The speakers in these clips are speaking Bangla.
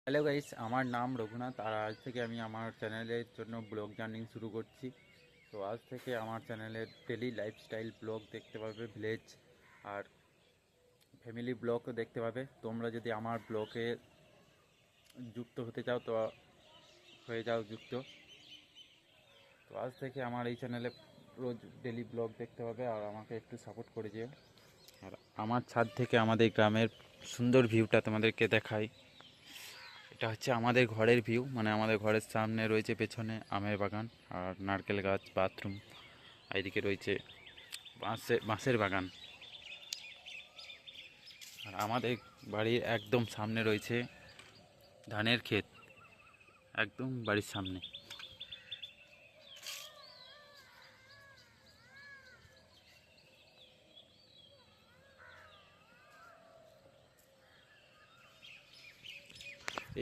হ্যালো গাইস, আমার নাম রঘুনাথ। আর আজ থেকে আমি আমার চ্যানেলের জন্য ব্লগ জার্নি শুরু করছি। তো আজ থেকে আমার চ্যানেলের ডেলি লাইফস্টাইল ব্লগ দেখতে পাবে, ভিলেজ আর ফ্যামিলি ব্লগও দেখতে পাবে। তোমরা যদি আমার ব্লগে যুক্ত হতে চাও তো হয়ে যাও যুক্ত। তো আজ থেকে আমার এই চ্যানেলে রোজ ডেলি ব্লগ দেখতে পাবে আর আমাকে একটু সাপোর্ট করে যেও। আর আমার ছাদ থেকে আমাদের গ্রামের সুন্দর ভিউটা তোমাদেরকে দেখাই। এটা হচ্ছে আমাদের ঘরের ভিউ, মানে আমাদের ঘরের সামনে রয়েছে পেছনে আমের বাগান আর নারকেল গাছ, বাথরুম। এইদিকে রয়েছে বাঁশের বাগান। আর আমাদের বাড়ির একদম সামনে রয়েছে ধানের ক্ষেত, একদম বাড়ির সামনে।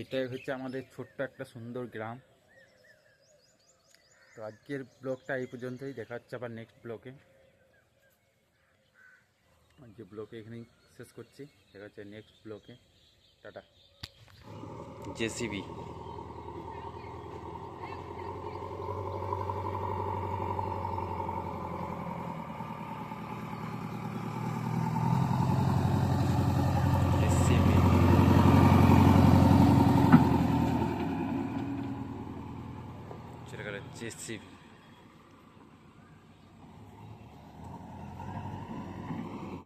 এটাই হচ্ছে আমাদের ছোট্ট একটা সুন্দর গ্রাম। তো আজকের ব্লগটা এই পর্যন্তই, দেখা হচ্ছে আবার নেক্সট ব্লগে। যে ব্লগে এখানেই শেষ করছি, দেখা হচ্ছে নেক্সট ব্লগে। টাটা। জেসিবি। জেসিবি। সেটা জেসিবি।